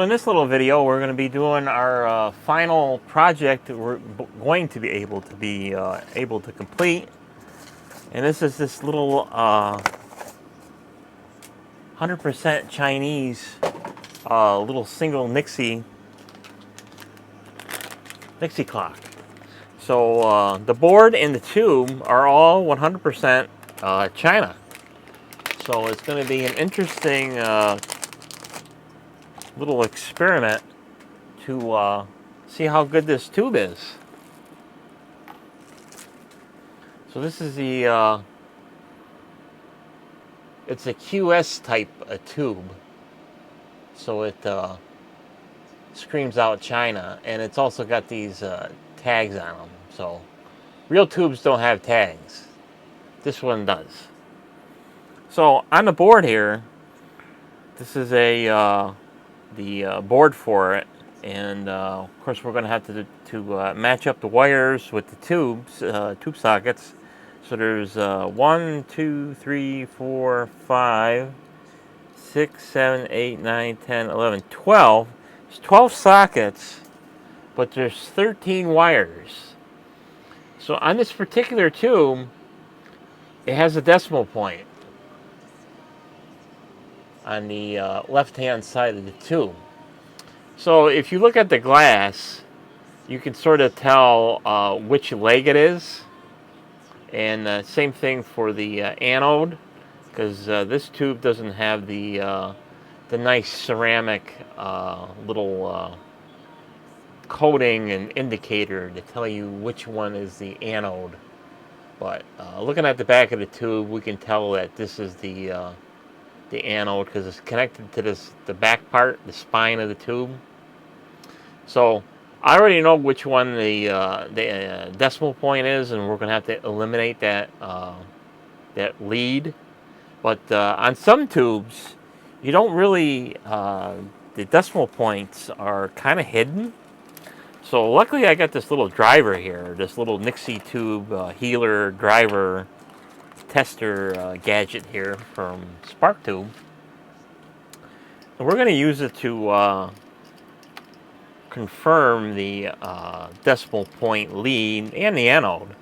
So in this little video, we're going to be doing our final project that we're going to be able to complete, and this is this little 100% Chinese little single Nixie clock. So the board and the tube are all 100% China. So it's going to be an interesting little experiment to see how good this tube is. So this is the it's a QS type tube, so it screams out China, and it's also got these tags on them. So real tubes don't have tags. This one does. So on the board here, this is the board for it, and of course we're going to have to match up the wires with the tubes, tube sockets. So there's 1, 2, 3, 4, 5, 6, 7, 8, 9, 10, 11, 12. There's 12 sockets, but there's 13 wires. So on this particular tube, it has a decimal point on the left-hand side of the tube. So if you look at the glass, you can sort of tell which leg it is. And same thing for the anode, because this tube doesn't have the nice ceramic little coating and indicator to tell you which one is the anode. But looking at the back of the tube, we can tell that this is the anode, because it's connected to the back part, the spine of the tube. So I already know which one the decimal point is, and we're going to have to eliminate that that lead. But on some tubes, you don't really, the decimal points are kind of hidden. So luckily I got this little driver here, this little Nixie tube healer driver tester gadget here from SparkTube. And we're going to use it to confirm the decimal point lead and the anode.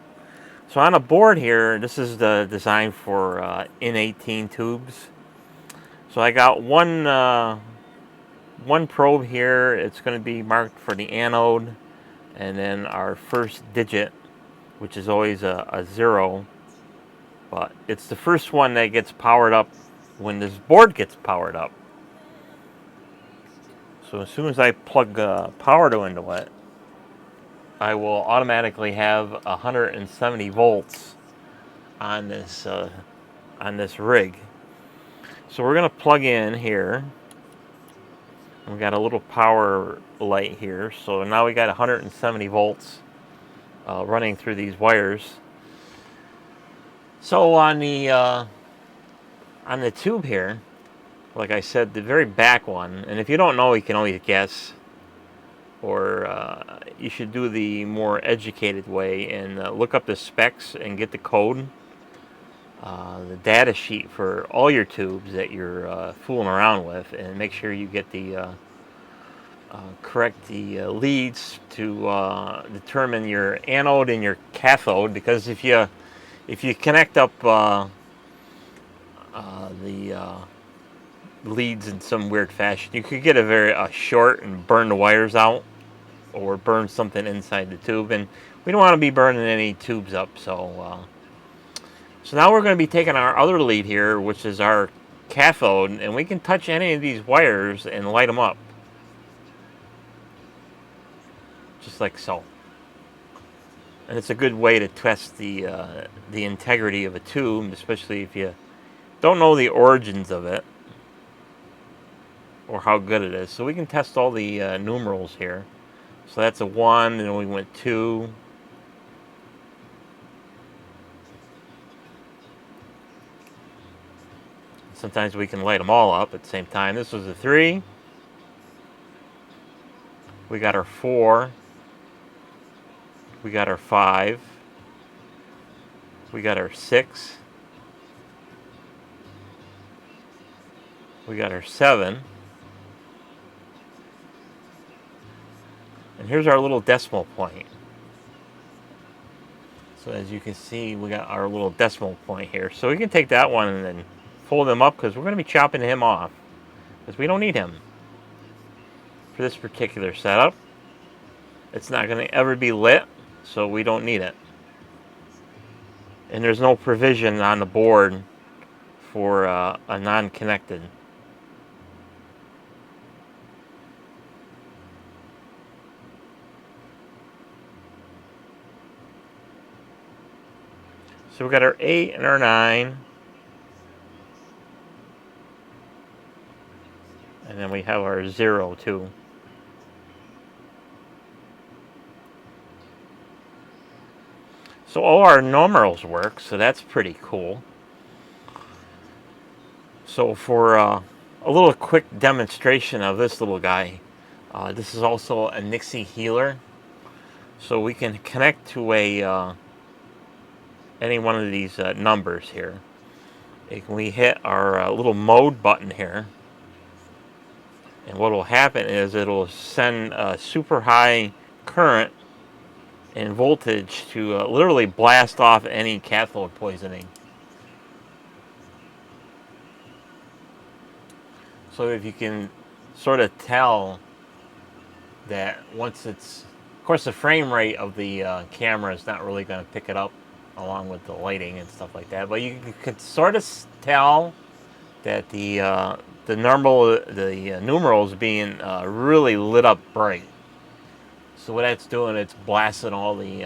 So on a board here, this is the design for N18 tubes. So I got one probe here. It's going to be marked for the anode, and then our first digit, which is always a 0. But it's the first one that gets powered up when this board gets powered up. So as soon as I plug power into it, I will automatically have 170 volts on this rig. So we're going to plug in here. We got a little power light here. So now we got 170 volts running through these wires. So on the tube here, like I said, the very back one, and if you don't know, you can always guess, or you should do the more educated way and look up the specs and get the code, the data sheet for all your tubes that you're fooling around with, and make sure you get the correct leads to determine your anode and your cathode, because if you connect up the leads in some weird fashion, you could get a very short and burn the wires out, or burn something inside the tube, and we don't want to be burning any tubes up. So now we're going to be taking our other lead here, which is our cathode, and we can touch any of these wires and light them up, just like so. And it's a good way to test the integrity of a tube, especially if you don't know the origins of it or how good it is. So we can test all the numerals here. So that's a 1, and we went 2. Sometimes we can light them all up at the same time. This was a 3. We got our 4. We got our 5. We got our 6. We got our 7. And here's our little decimal point. So as you can see, we got our little decimal point here. So we can take that one and then fold him up, because we're going to be chopping him off, because we don't need him for this particular setup. It's not going to ever be lit, so we don't need it. And there's no provision on the board for a non-connected. So we got our 8 and our 9. And then we have our 0 too. So all our numerals work, so that's pretty cool. So for a little quick demonstration of this little guy, this is also a Nixie healer. So we can connect to any one of these numbers here. We hit our little mode button here, and what will happen is it'll send a super high current and voltage to literally blast off any cathode poisoning. So if you can sort of tell that once it's, of course the frame rate of the camera is not really going to pick it up along with the lighting and stuff like that, but you could sort of tell that the numerals being really lit up bright. So what that's doing, it's blasting all the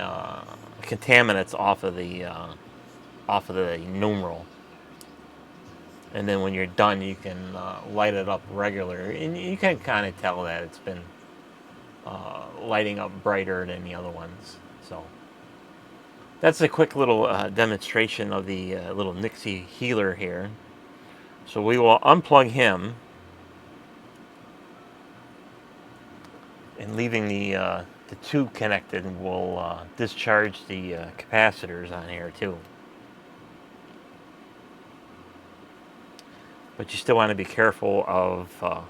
contaminants off of the numeral. And then when you're done, you can light it up regular, and you can kind of tell that it's been lighting up brighter than the other ones. So that's a quick little demonstration of the little Nixie healer here. So we will unplug him, and leaving the tube connected, and we'll discharge the capacitors on here too. But you still want to be careful of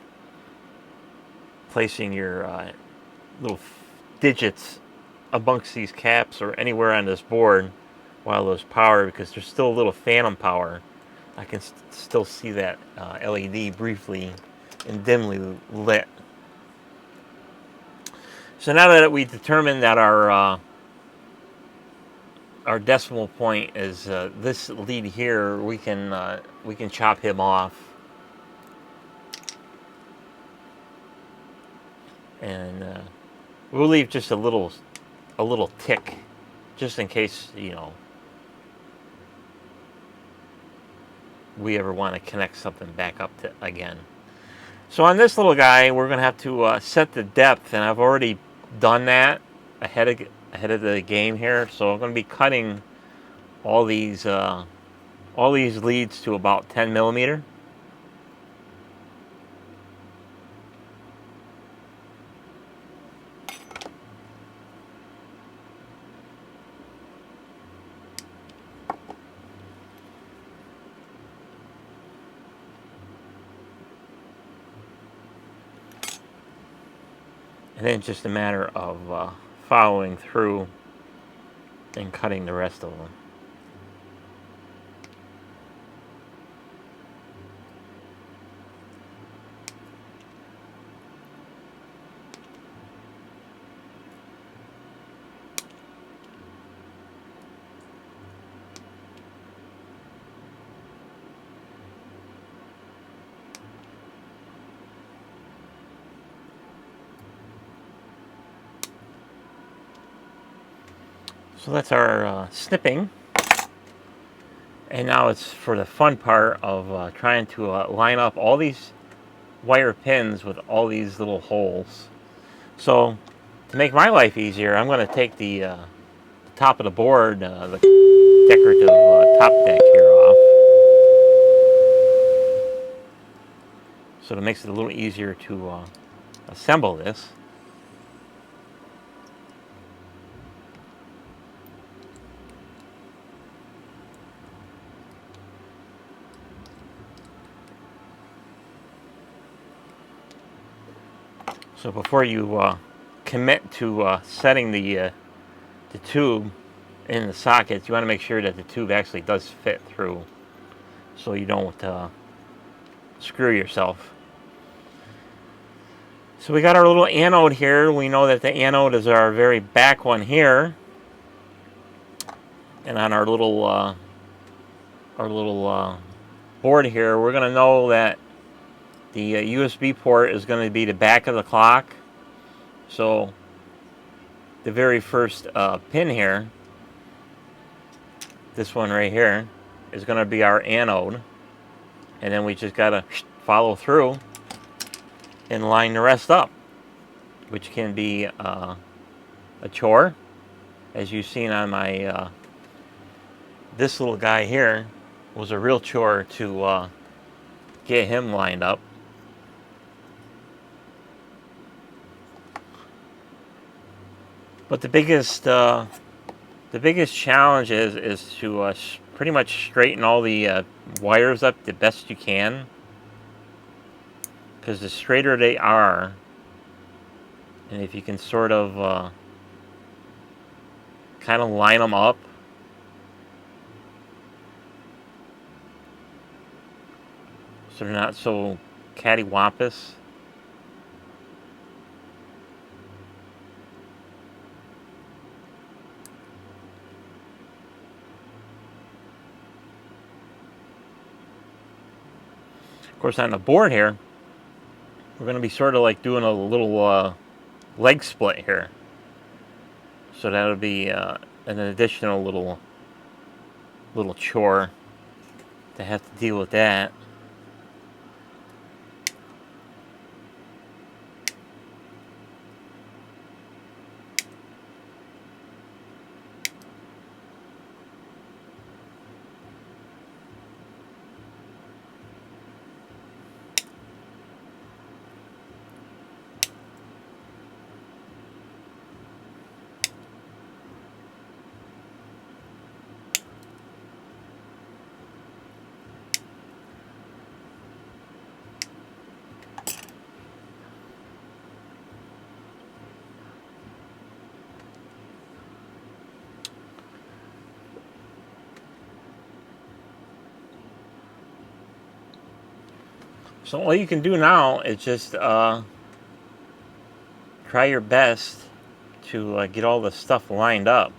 placing your little digits amongst these caps or anywhere on this board while there's power, because there's still a little phantom power. I can still see that LED briefly and dimly lit. So now that we determined that our decimal point is this lead here, we can chop him off, and we'll leave just a little tick, just in case, you know, we ever want to connect something back up to again. So on this little guy, we're going to have to set the depth, and I've already done that ahead of the game here. So I'm going to be cutting all these leads to about 10 millimeter. And then it's just a matter of following through and cutting the rest of them. So that's our snipping, and now it's for the fun part of trying to line up all these wire pins with all these little holes. So to make my life easier, I'm going to take the top of the board, the decorative top deck here off, so it makes it a little easier to assemble this. So before you commit to setting the tube in the sockets, you want to make sure that the tube actually does fit through, so you don't screw yourself. So we got our little anode here. We know that the anode is our very back one here, and on our little board here, we're going to know that the USB port is going to be the back of the clock. So the very first pin here, this one right here, is going to be our anode, and then we just got to follow through and line the rest up, which can be a chore, as you've seen on my this little guy here was a real chore to get him lined up. But the biggest challenge is to pretty much straighten all the wires up the best you can, because the straighter they are, and if you can sort of kind of line them up, so they're not so cattywampus. Of course, on the board here, we're going to be sort of like doing a little leg split here. So that'll be an additional little chore to have to deal with that. So all you can do now is just try your best to get all the stuff lined up.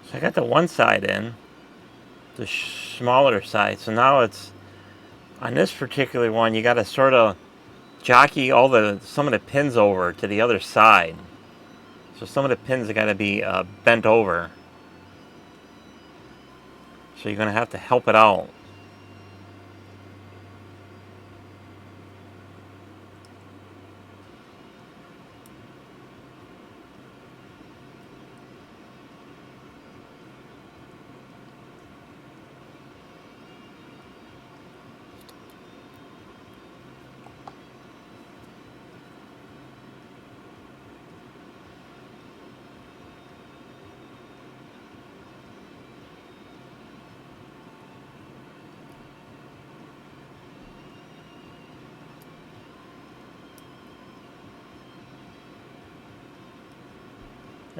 So I got the one side in, the smaller side. So now it's on this particular one. You got to sort of jockey some of the pins over to the other side. So some of the pins are got to be bent over. So you're going to have to help it out.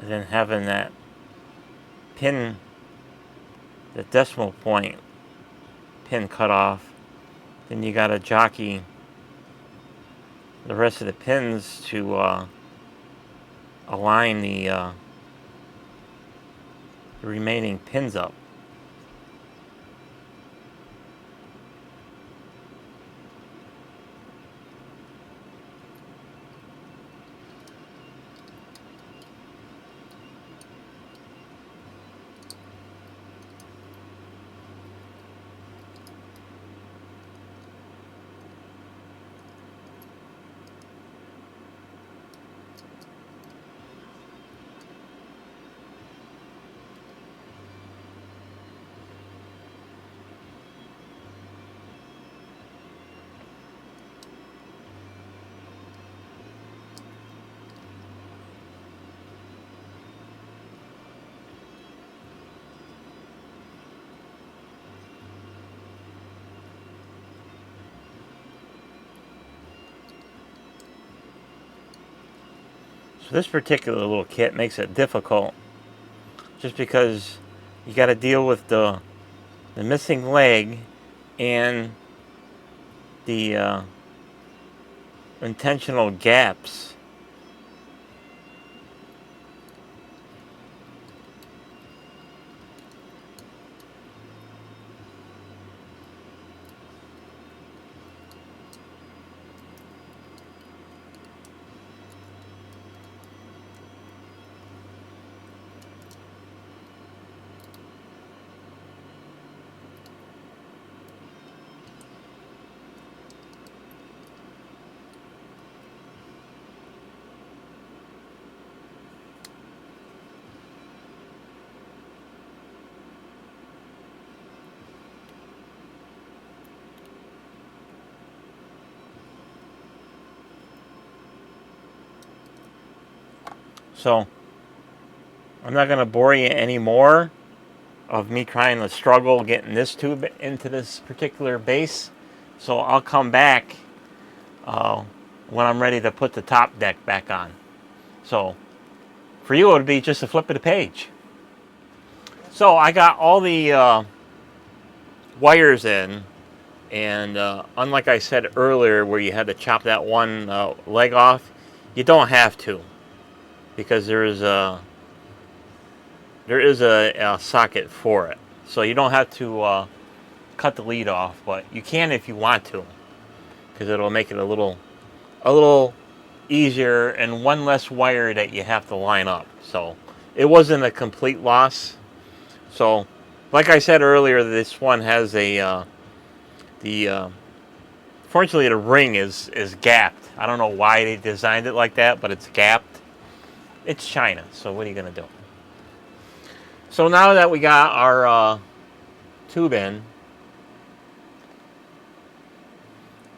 And then having that pin, the decimal point pin cut off, then you got to jockey the rest of the pins to align the remaining pins up. So this particular little kit makes it difficult just because you got to deal with the missing leg and the intentional gaps. So I'm not going to bore you anymore of me trying to struggle getting this tube into this particular base. So I'll come back when I'm ready to put the top deck back on. So for you, it would be just a flip of the page. So I got all the wires in, and unlike I said earlier where you had to chop that one leg off, you don't have to, because there is a socket for it. So you don't have to cut the lead off, but you can if you want to, because it'll make it a little easier and one less wire that you have to line up. So it wasn't a complete loss. So like I said earlier, this one has a fortunately the ring is gapped. I don't know why they designed it like that, but it's gapped. It's China, so what are you gonna do? So now that we got our tube in,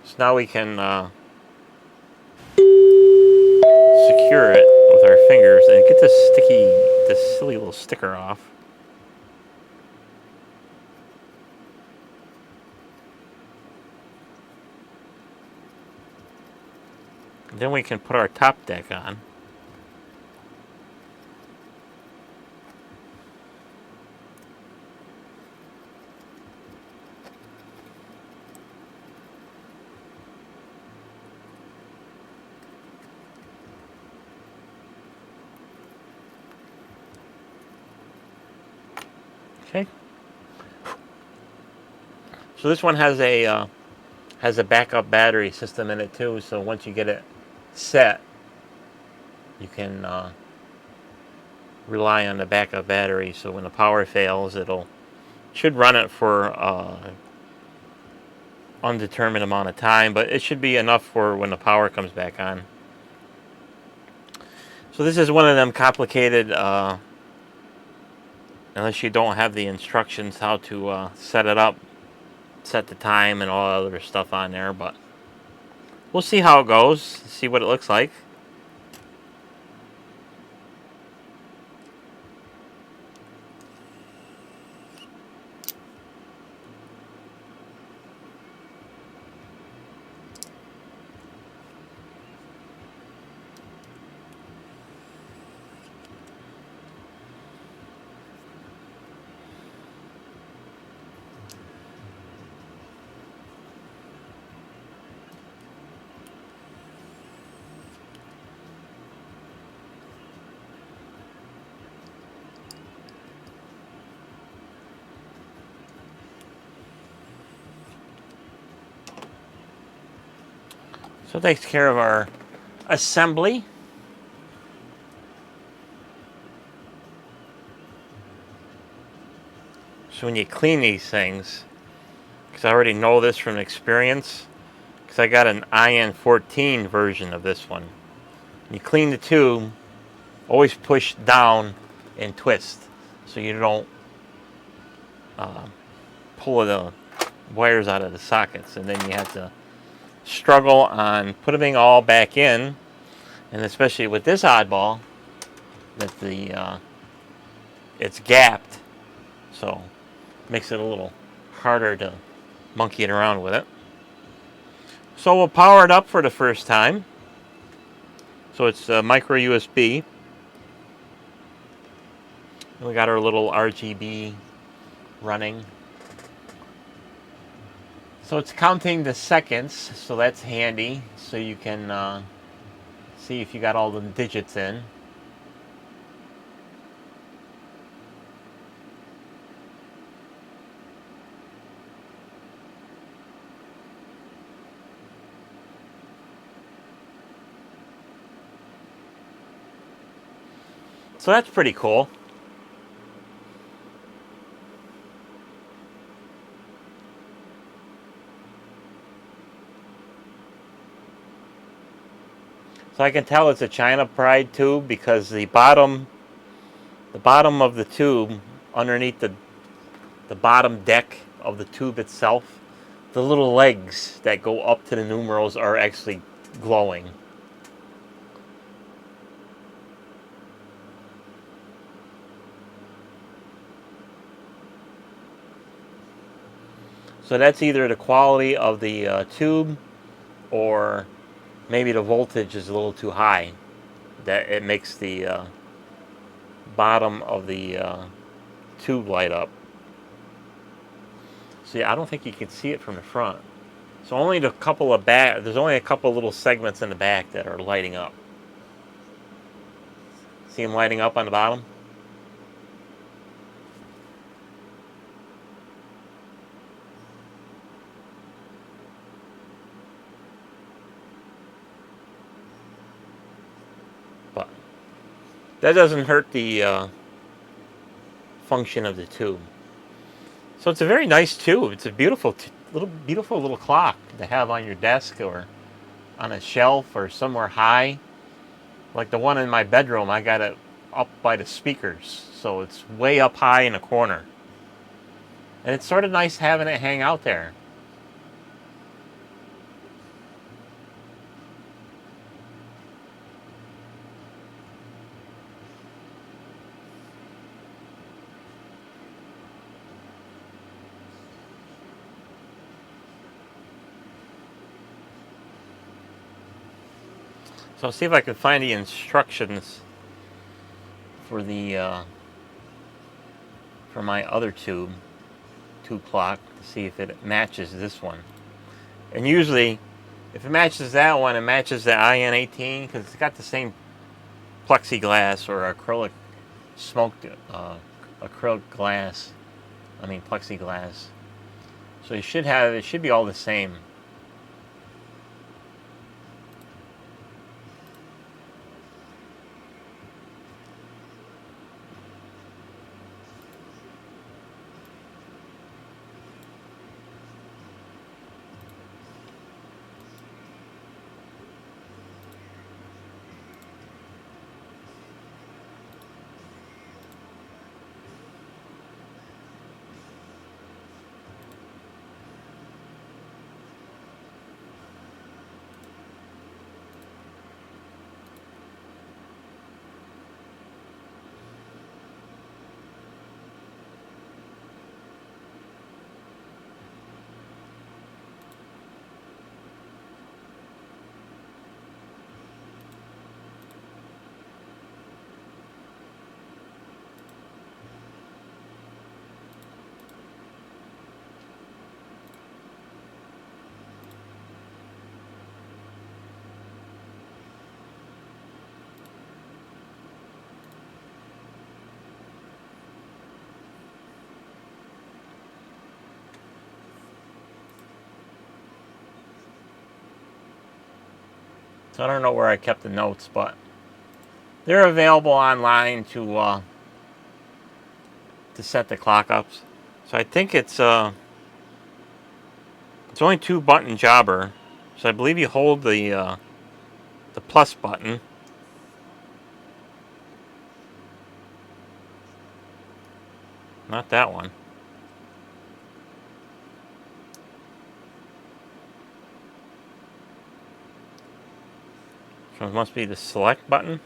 so now we can secure it with our fingers and get this silly little sticker off. Then we can put our top deck on. Okay. So this one has a backup battery system in it too. So once you get it set, you can rely on the backup battery. So when the power fails, should run it for undetermined amount of time, but it should be enough for when the power comes back on. So this is one of them complicated, unless you don't have the instructions how to set it up, set the time and all other stuff on there, but we'll see how it goes, see what it looks like. So it takes care of our assembly. So when you clean these things, because I already know this from experience, because I got an IN14 version of this one. When you clean the tube, always push down and twist so you don't pull the wires out of the sockets, and then you have to struggle on putting all back in, and especially with this oddball that it's gapped, so it makes it a little harder to monkey it around with it. So we'll power it up for the first time. So it's a micro USB. And we got our little RGB running. So it's counting the seconds, so that's handy. So you can see if you got all the digits in. So that's pretty cool. So I can tell it's a China Pride tube because the bottom of the tube, underneath the bottom deck of the tube itself, the little legs that go up to the numerals are actually glowing. So that's either the quality of the tube, or maybe the voltage is a little too high, that it makes the bottom of the tube light up. See, I don't think you can see it from the front. So only there's only a couple little segments in the back that are lighting up. See them lighting up on the bottom? But that doesn't hurt the function of the tube. So it's a very nice tube. It's a beautiful little clock to have on your desk or on a shelf or somewhere high. Like the one in my bedroom, I got it up by the speakers, so it's way up high in a corner. And it's sort of nice having it hang out there. So I'll see if I can find the instructions for for my other tube clock to see if it matches this one. And usually, if it matches that one, it matches the IN18 because it's got the same plexiglass or acrylic smoked acrylic glass I mean plexiglass. So you should have, it should be all the same. So I don't know where I kept the notes, but they're available online to set the clock up. So I think it's only 2-button jobber. So I believe you hold the plus button. Not that one. So it must be the select button.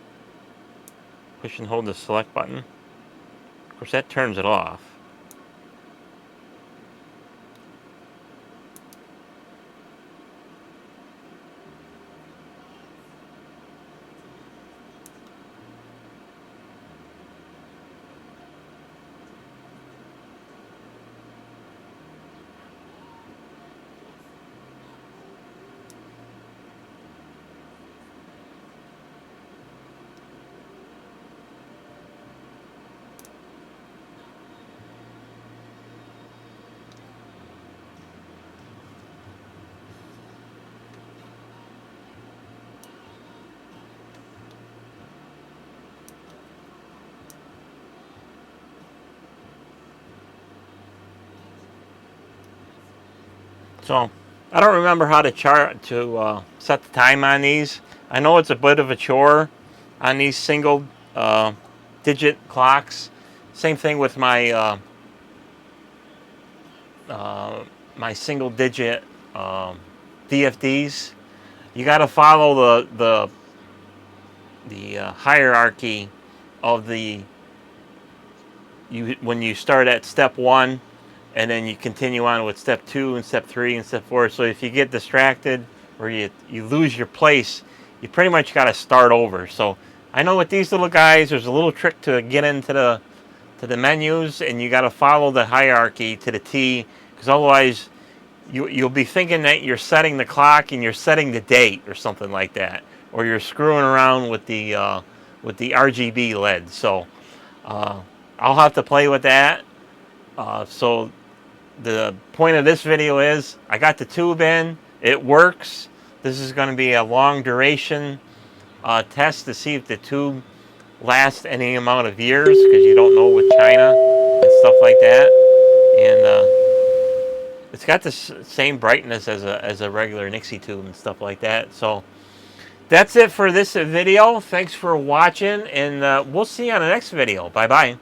Push and hold the select button. Of course, that turns it off. So I don't remember how to set the time on these. I know it's a bit of a chore on these single digit clocks. Same thing with my my single digit DFDs. You got to follow the hierarchy of when you start at step 1, and then you continue on with step 2 and step 3 and step 4. So if you get distracted or you lose your place, you pretty much got to start over. So I know with these little guys, there's a little trick to get into the menus, and you got to follow the hierarchy to the T, because otherwise you'll be thinking that you're setting the clock and you're setting the date or something like that, or you're screwing around with the RGB LED. So I'll have to play with that. So the point of this video is I got the tube in. It works. This is going to be a long duration test to see if the tube lasts any amount of years, because you don't know with China and stuff like that. And it's got the same brightness as a regular Nixie tube and stuff like that. So that's it for this video. Thanks for watching, and we'll see you on the next video. Bye bye.